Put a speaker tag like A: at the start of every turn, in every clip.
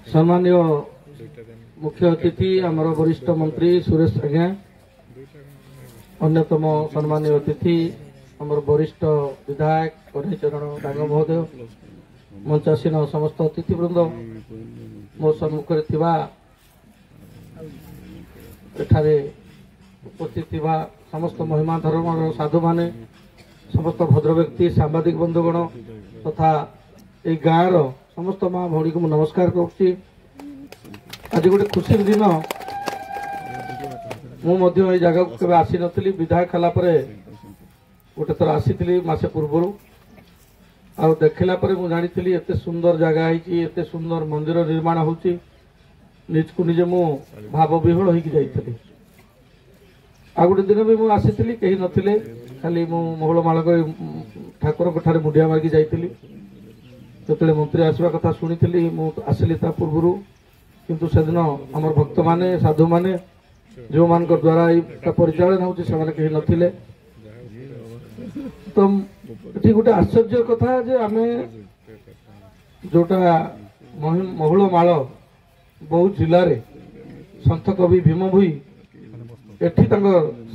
A: सम्मान्य मुख्य अतिथि आमर वरिष्ठ मंत्री सुरेश आज्ञा, अन्यतम सम्मान्य अतिथि आमर वरिष्ठ विधायक कन्हैचरण डांग महोदय, मंचासीन समस्त अतिथिवृंद, मो सम्मुख उपस्थित समस्त महिमा धर्म साधु माने, समस्त भद्र व्यक्ति, सांबादिक बंधुगण तथा ये गाँव समस्त माँ भौणी को नमस्कार करुच्ची। आज गोटे खुशी दिन मुझे जगह को केवे आसी नथिली, विधायक हला परे गोटे थर आसी मासे पूर्व आ देखला परे मु जानी एते सुंदर जगह है, एते सुंदर मंदिर निर्माण होची, निज को निजे मु भाव विह्वल होइकी जाइथली। आ गोटे दिन भी मुझे आसी कहीं नथिले, खाली मु मोहलमाल ठाकुर ठारे मुंडिया मार्गी जाइथली। जो मंत्री आसवा कथा शुणी आसली पूर्व, किंतु सेदिन आमर भक्त माने साधु माने जो मान द्वारा परिचालन होती से कहीं नथिले। तो ये गोटे आश्चर्य कथा जे आमे जोटा मोहलमाल बहुत जिले में सन्थ कवि भीम भोई एठी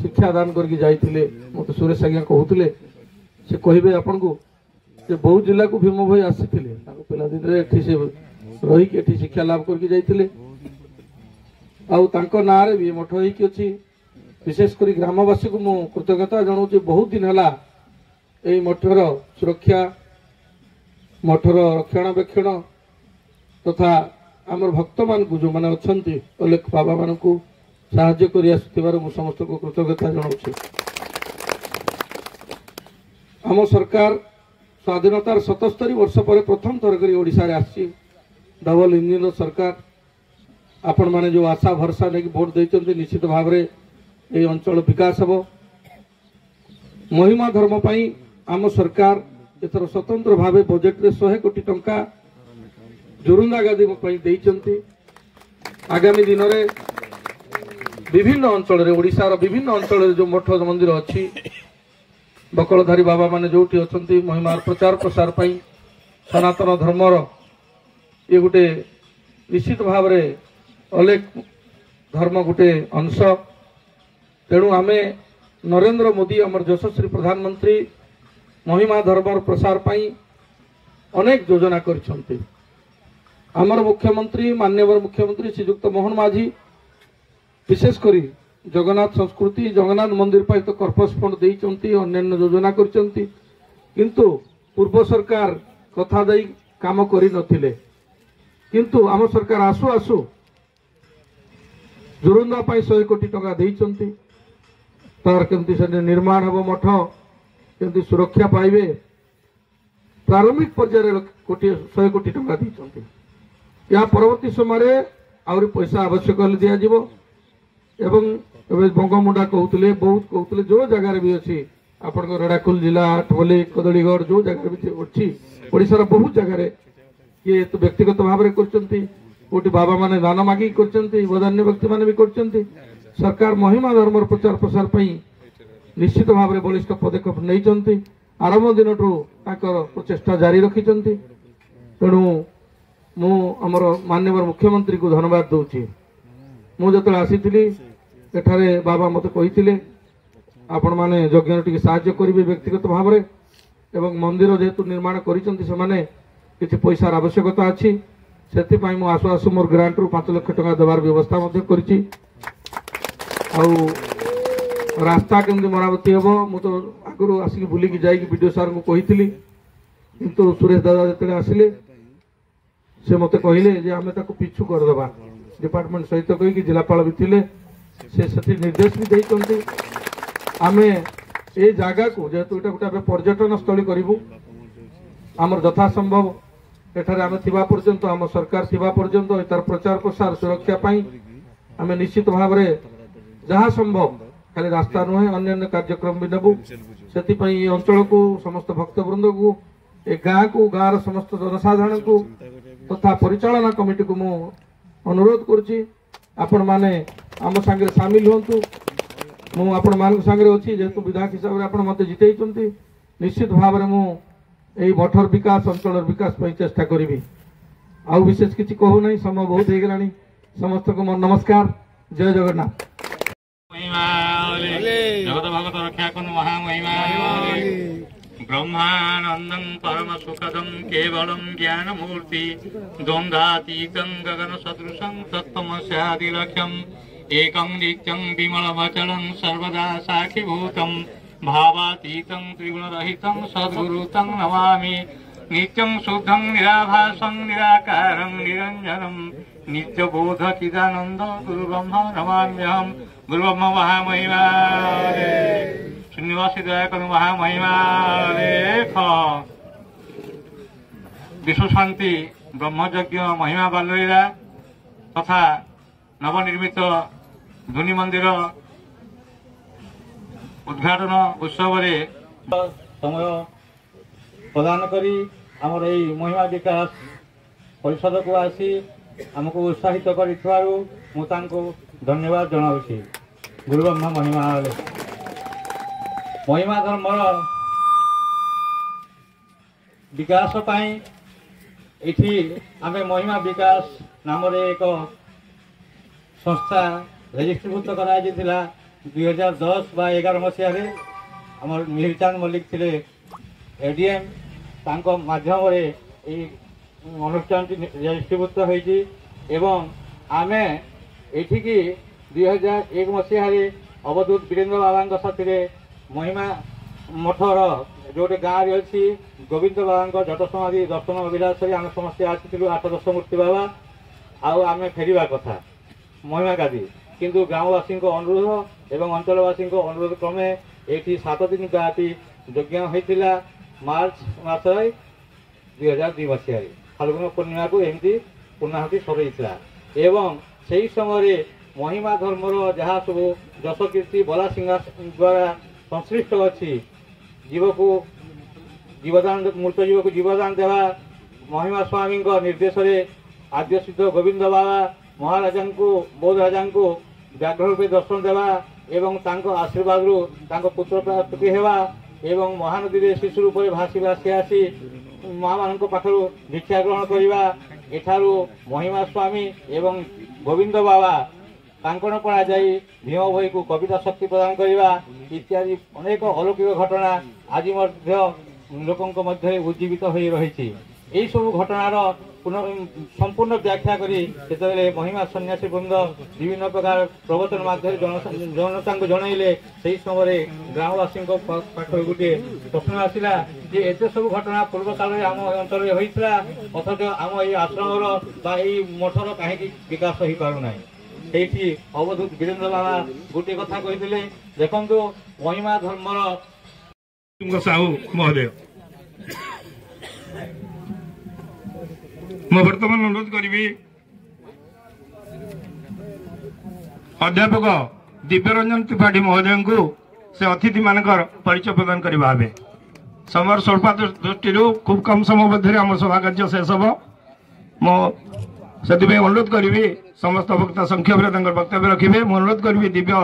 A: शिक्षा दान करके जाइथिले। मत सुरेश आज्ञा कहते से कहे आपन को बहुत जिला को भीम भोई आसी पिला दिन रही शिक्षा लाभ करके जाइथिले। ना रे भी मठ होती, विशेषकर ग्रामवासी को मु कृतज्ञता जनाऊँ। बहुत दिन है यही मठर सुरक्षा, मठर रक्षणाबेक्षण तथा आमर भक्त मान जो मैंने अच्छा अलेख बाबा मान को साहाय्य कर समस्त को कृतज्ञता जनाऊँ। आम सरकार स्वाधीनतार 77 वर्ष पर प्रथम थर कर ओडिशा रे आसी डबल इंजिन सरकार। आपण माने जो आशा भरसा नहीं भोट देते, निश्चित भाव में ये अंचल विकास हम। महिमा धर्म पाई आम सरकार एथर स्वतंत्र भाव बजेट रे 100 कोटी टंका जोरुंदा गादी देइचंती। आगामी दिन में विभिन्न अंचल ओडिशार विभिन्न अंचल जो मठ मंदिर अच्छी, बकलधारी बाबा माने जोटी अछंती महिमार प्रचार प्रसार पाई सनातन धर्मर ये गोटे निश्चित भाव में अलेख धर्म गोटे अंश। तेणु आमे नरेंद्र मोदी आमर यशस्वी प्रधानमंत्री महिमा धर्मर प्रसार पाई अनेक योजना करिसंती। आमर मुख्यमंत्री माननीय मुख्यमंत्री श्रीयुक्त मोहन माझी विशेषकर जगन्नाथ संस्कृति जगन्नाथ मंदिर पर तो कर्पस फंड देइचंती, अन्य योजना करिसंती, किंतु पूर्व सरकार कथा दई काम करि नथिले। किंतु आम सरकार आसु आसु जोरुंदा पाई 100 कोटी टंका देइचंती। तार केमती से निर्माण हम, मठ केमती सुरक्षा पाइबे, प्रारंभिक पर्यायर 100 कोटी टंका देइचंती। या परवर्ती समय आउरी पैसा आवश्यक हेले दिया जिवो। एवं बंगमुंडा कहते बहुत कहते जो जगार भी अच्छी आपण रेड़ाखोल जिला आठवली कदलीगढ़ जो जगह भी अच्छी ओडिशार बहुत जगार ये तो व्यक्तिगत भाव में कर बाबा माने दान मागी करन्य व्यक्ति माने भी कर। सरकार महिमा धर्म प्रचार प्रसार निश्चित भाव में बलिष्ठ पदक्षेप नहीं आरंभ दिन प्रचेषा जारी रखिंट। तेणु मुझर माननीय मुख्यमंत्री को धन्यवाद दूची। मुझे आसी एठारे बाबा मत कही आपण माने यज्ञ टी साहाय्य करेंगे व्यक्तिगत भाव में, एवं मंदिर जेहेतु निर्माण कर पैसार आवश्यकता अच्छी, से आसु आसु मोर ग्रांट रु 5 लाख टंका देवार व्यवस्था करी। रास्ता केमती मरामती हम मु तो आगु आसिक बुलिकी जाइक वीडियो सार को कही, किंतु सुरेश दादा जो आसिले से मत कहले आम पिछु करदे डिपार्टमेंट सहित कही जिलापाल भी थे से निर्देश भी देते। आम ये जगह को जेहेतु ये गोटे पर्यटन स्थली करूँ, आमर यथासंभव एठारे आम थिबा पर्यंत आम सरकार थिबा पर्यंत तार प्रचार प्रसार सुरक्षा पाई आम निश्चित भाव में जहाँ संभव खाली रास्ता नुहे अन्य कार्यक्रम भी नेबू। से ये अंचल को समस्त भक्तवृंद को ए गाँ को गाँव समस्त जनसाधारण को तथा परिचालना कमिटी को मु अनुरोध करुच्ची आपण माने आम सांगे सामिल होंतु। मु आपण मान सांगे अच्छी जेहेतु विधायक हिसाब से आप मत जितई निश्चित भाव में मु এই মঠর বিকাশ অঞ্চলের বিকাশ চেষ্টা করিবি। आउ विशेष किसी कहू नहीं, समय बहुत हो गलानी। समस्त को मोर नमस्कार। जय जगन्नाथ।
B: जगत भगत रक्षा कर महामहिमा ब्रह्मानंदं परम सुखदं केवलं ज्ञान मूर्ति द्वंद्वातीतं गगन सदृशं तत्त्वमस्यादिलक्ष्यं एकं नित्यं विमलमचलं सर्वदा साक्षिभूतं भावातीतं त्रिगुणरहितं सद्गुरुतं नमामि। नित्यं शुद्धं निराभासं निराकारं निरञ्जनं नित्यबोधचिदानन्द गुरुब्रह्म नमाम्यहं। गुरुब्रह्म महामहिमा श्रीनिवासी दयाकर महामहिमा लेख विश्व शांति ब्रह्मयज्ञ महिमा बाललीला तथा नवनिर्मित ध्वनि मंदिर उद्घाटन उत्सव समय प्रदान करी आमर यही महिमा विकास परिषद को आसी आमको उत्साहित करिथवारु मु तांको धन्यवाद जनाउछि। गुरुब्रह्म महिमा महिमा धर्मर विकास पाई एठी आमे महिमा विकास नाम एक संस्था रेजिस्ट्रीभूत करा 2010 बा 11 मसीह आमर मिहिरचांद मल्लिक थिले एडीएम तांको माध्यम अनुष्ठान रेजिस्ट्रीभूत होती एवं आमे एठिकी 2001 मसीह अवधूत वीरेन्द्र बाबा साथी महिमा मठर जो गाँव अच्छी गोविंद बाबा जट समाधि दर्शन अभिलाष आम समस्ते आसीलु 8-10 मूर्ति बाबा आम फेरवा कथा महिमा गादी किंतु ग्रामवासी अनुरोध एवं अंचलवासी अनुरोध क्रमे ये 7 दिन व्यापी यज्ञ होता मार्च मास 2002 मसीह फाल्गुन पूर्णिमा को एमती पूर्णाहुति सरईला एवं से समय महिमा धर्मर जहाँ सब जश कीर्ति बला सिंहासन द्वारा संश्लिष्ट अच्छी जीव को जीवदान मृत जीव को जीवदान देवा महिमा स्वामी निर्देश आद्य सिद्ध गोविंद बाबा महाराजा को बौद्ध राजा को व्याघ्र रूपे दर्शन देवा एवं तांको आशीर्वाद रु तांको पुत्र प्राप्ति हेवा एवं महानदी शिशु रूप भासी भासी आसी माँ मान पाखु भिक्षा ग्रहण करवा एठारू महिमा स्वामी एवं गोविंद बाबा कांकण पड़ा जाई भीम भई को कविता शक्ति प्रदान करवा इत्यादि अनेक अलौकिक घटना आज लोकों मध्य उज्जीवित हो रही। यही सब घटनार संपूर्ण व्याख्या करी महिमा सन्यासी वृंद विभिन्न प्रकार प्रवचन माध्यम जनता को जनइले से समय ग्रामवासी पाखर गोटे प्रश्न आसला जे एते सब घटना पूर्व काल आम अंचल होता अथच आम ये आश्रम मठर कहीं विकास हो पारना ये अवधूत वीरेन्द्र बाबा गोटे कथा कहते देखु महिमा धर्मर साहू महोदय मैं बर्तमान अनुरोध करी अध्यापक दिव्यरंजन त्रिपाठी महोदय को से अतिथि मानकर परिचय प्रदान करने समय स्वल्प दृष्टि खूब कम समय मध्य आम सभा कार्य शेष हम से अनुरोध करी समस्त वक्ता संक्षेप वक्तव्य रखिए अनुरोध करी दिव्य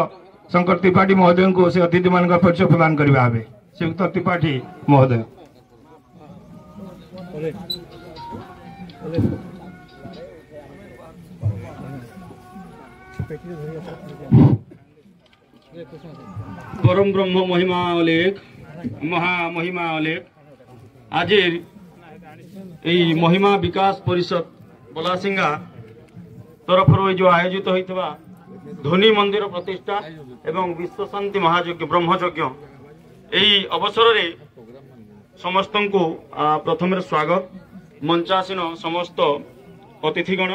B: शंकर त्रिपाठी महोदय को से अतिथि मान परिचय प्रदान करने श्रीयुक्त त्रिपाठी महोदय। परम ब्रह्म महिमा अलेख महामहिमा अलेख आज महिमा विकास परिषद बलासिंगा तरफ जो आयोजित होता ध्वनि मंदिर प्रतिष्ठा एवं विश्व शांति महायज्ञ ब्रह्मयज्ञ यही अवसर रे समस्त को प्रथम स्वागत मंचासीन समस्त अतिथिगण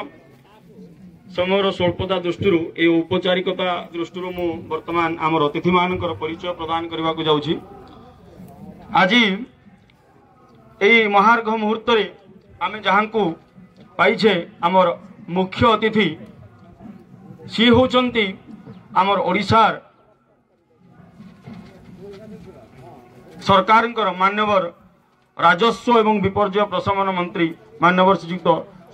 B: समय स्वल्पता दृष्टि ये औपचारिकता दृष्टि मु वर्तमान आम अतिथि मान परिचय प्रदान करने को जाऊँगी। आज यही महार्घ मुहूर्त आम जहाँ को पाइछे आमर मुख्य अतिथि सी होचंती आमर ओडिशार सरकार मान्यवर राजस्व एवं विपर्यय प्रशमन मंत्री मान्यवर श्रीयुक्त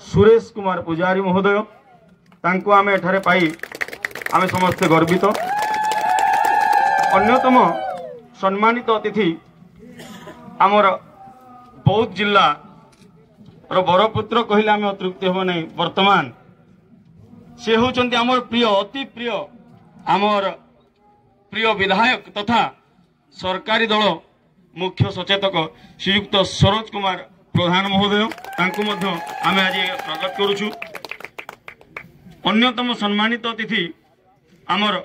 B: सुरेश कुमार पुजारी महोदय तांको आमे एठारे पाई आमे समस्ते गर्वित। अन्यतम सम्मानित अतिथि आमर
C: बौद्ध जिला बरपुत्र कहले आम अतृप्ति हम नहीं। वर्तमान से होचंती आमर प्रिय अति प्रिय आमर प्रिय विधायक तथा सरकारी दल मुख्य सचेतक श्रीयुक्त सरोज कुमार प्रधान महोदय तांको मध्य आमे आज स्वागत करूछु। अन्यतम सम्मानित अतिथि आमर